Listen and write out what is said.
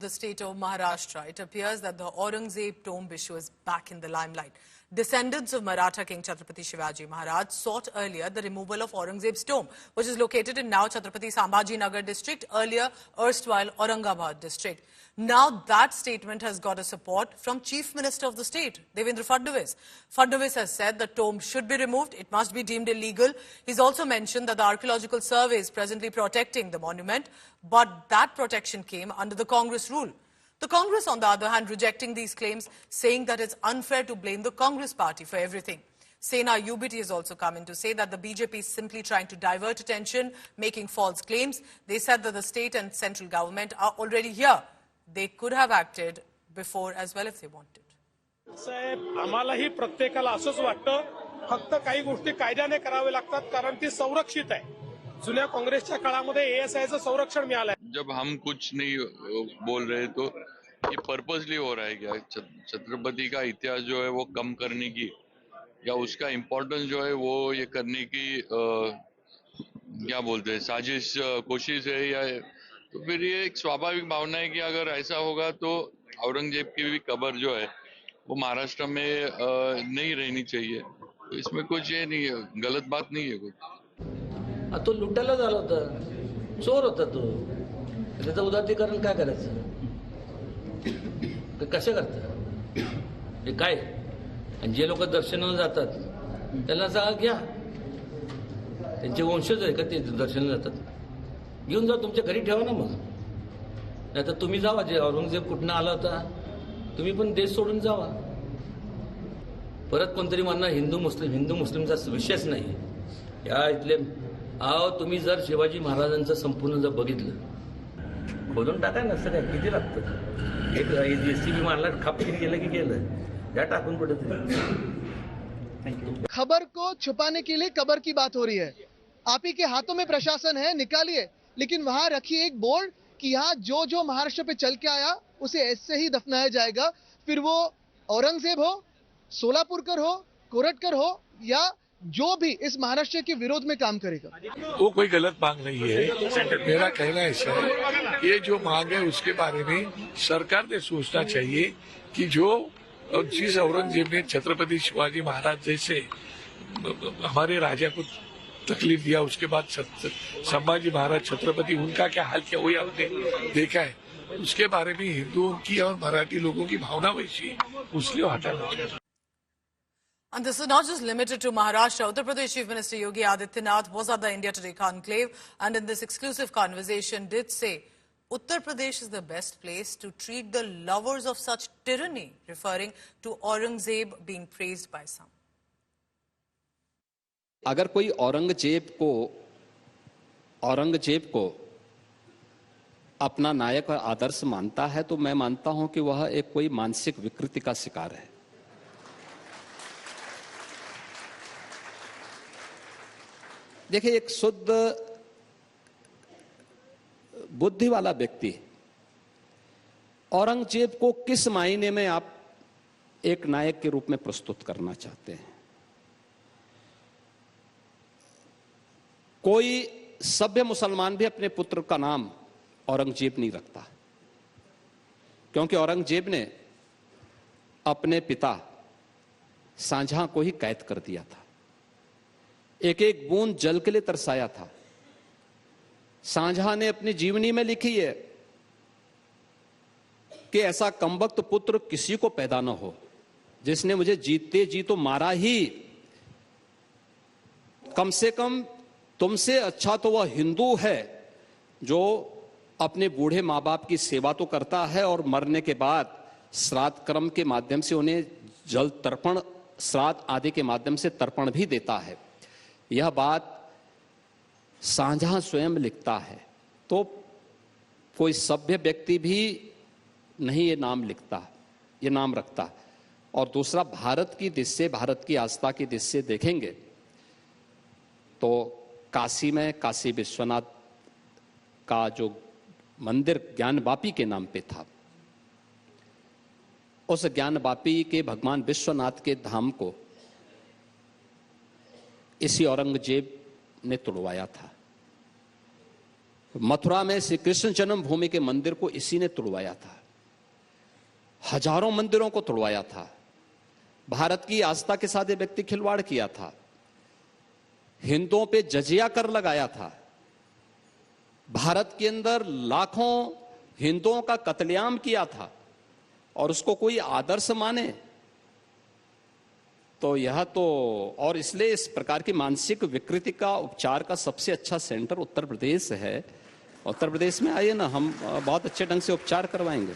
The state of Maharashtra, it appears that the Aurangzeb tomb issue is back in the limelight. Descendants of Maratha King Chhatrapati Shivaji Maharaj sought earlier the removal of Aurangzeb's tomb, which is located in now Chhatrapati Sambhaji Nagar district, earlier erstwhile Aurangabad district. Now that statement has got a support from Chief Minister of the state, Devendra Fadnavis. Fadnavis has said the tomb should be removed, it must be deemed illegal. He's also mentioned that the archaeological survey is presently protecting the monument, but that protection came under the Congress rule. The Congress, on the other hand, rejecting these claims, saying that it's unfair to blame the Congress party for everything. Sena UBT has also come in to say that the BJP is simply trying to divert attention, making false claims. They said that the state and central government are already here. They could have acted before as well if they wanted. साहेब आम्हालाही प्रत्येकाला असंच वाटतं फक्त काही गोष्टी कायद्याने करावे लागतात कारण ती संरक्षित आहे. जुन्या काँग्रेसच्या काळामध्ये एएसआयचं संरक्षण मिळालंय. जब हम कुछ नहीं बोल रहे तो ये पर्पसली हो रहा है क्या? छत्रपति का इतिहास जो है वो कम करने की या उसका इम्पोर्टेंस जो है वो ये करने की क्या बोलते हैं साजिश कोशिश है या तो फिर ये एक स्वाभाविक भावना है कि अगर ऐसा होगा तो औरंगजेब की भी कब्र जो है वो महाराष्ट्र में नहीं रहनी चाहिए. तो इसमें कुछ ये नहीं है, गलत बात नहीं है कुछ. तो लुटायला झाला होता, चोर होता तो, त्याचं उदात्तीकरण काय करायचं? कसे करतात हे काय? आणि जे लोक दर्शनाला जातात त्यांना सांगा घ्या, त्यांचे वंशज आहे का ते दर्शनाला जातात, घेऊन जा तुमच्या घरी ठेवा ना. मग नाही तर तुम्ही जावा, जे औरंगजेब कुठनं आला होता तुम्ही पण देश सोडून जावा. परत कोणतरी म्हणणार हिंदू मुस्लिमचा विषयच नाही या इथले. अहो तुम्ही जर शिवाजी महाराजांचं संपूर्ण जर बघितलं, खोदून टाकाय नसतं काय, किती लागतं? एक जेसीबी मारला खापकीने गेलं की गेलं, त्या टाकून पडत. खबर को छुपाने के लिए कब्र की बात हो रही है. आप ही के हाथों में प्रशासन है, निकालिए, लेकिन वहां रखिए एक बोर्ड कि यहाँ जो जो महाराष्ट्र पे चल के आया उसे ऐसे ही दफनाया जाएगा. फिर वो औरंगजेब हो, सोलापुरकर हो, कोरटकर हो या जो भी इस महाराष्ट्र के विरोध में काम करेगा. वो कोई गलत मांग नहीं है. मेरा कहना ऐसा है, ये जो मांग है उसके बारे में सरकार ने सोचना चाहिए कि जिस औरंगजेब ने छत्रपति शिवाजी महाराज जैसे हमारे राजा को तकलीफ दिया, उसके बाद संभाजी महाराज छत्रपति उनका क्या हाल किया वो हमने देखा है. उसके बारे में हिंदुओं की और मराठी लोगों की भावना वैसी है, उसलिए हटाना चाहिए. And this is not just limited to Maharashtra. Uttar Pradesh Chief Minister Yogi Adityanath was at the India Today conclave and in this exclusive conversation did say Uttar Pradesh is the best place to treat the lovers of such tyranny, referring to Aurangzeb being praised by some. अगर कोई औरंगजेब को अपना नायक और आदर्श मानता है तो मैं मानता हूं कि वह एक कोई मानसिक विकृति का शिकार है. देखिए, एक शुद्ध बुद्धि वाला व्यक्ति औरंगजेब को किस मायने में आप एक नायक के रूप में प्रस्तुत करना चाहते हैं? कोई सभ्य मुसलमान भी अपने पुत्र का नाम औरंगजेब नहीं रखता, क्योंकि औरंगजेब ने अपने पिता शाहजहां को ही कैद कर दिया था, एक एक बूंद जल के लिए तरसाया था. शाहजहां ने अपनी जीवनी में लिखी है कि ऐसा कमबख्त पुत्र किसी को पैदा न हो जिसने मुझे जीते जी तो मारा ही, कम से कम तुमसे अच्छा तो वह हिंदू है जो अपने बूढ़े माँ बाप की सेवा तो करता है और मरने के बाद श्राद्ध कर्म के माध्यम से उन्हें जल तर्पण, श्राद्ध आदि के माध्यम से तर्पण भी देता है. यह बात शाहजहां स्वयं लिखता है, तो कोई सभ्य व्यक्ति भी नहीं ये नाम लिखता, ये नाम रखता. और दूसरा, भारत की दृष्टि से, भारत की आस्था की दृष्टि से देखेंगे तो काशी में काशी विश्वनाथ का जो मंदिर ज्ञानवापी के नाम पे था, उस ज्ञानवापी के भगवान विश्वनाथ के धाम को इसी औरंगजेब ने तुड़वाया था. मथुरा में श्री कृष्ण जन्मभूमि के मंदिर को इसी ने तोड़वाया था, हजारों मंदिरों को तोड़वाया था, भारत की आस्था के साथ ये व्यक्ति खिलवाड़ किया था, हिंदुओं पे जजिया कर लगाया था, भारत के अंदर लाखों हिंदुओं का कत्लेआम किया था और उसको कोई आदर्श माने तो यह तो, और इसलिए इस प्रकार की मानसिक विकृति का उपचार का सबसे अच्छा सेंटर उत्तर प्रदेश है। उत्तर प्रदेश में आइए ना, हम बहुत अच्छे ढंग से उपचार करवाएंगे।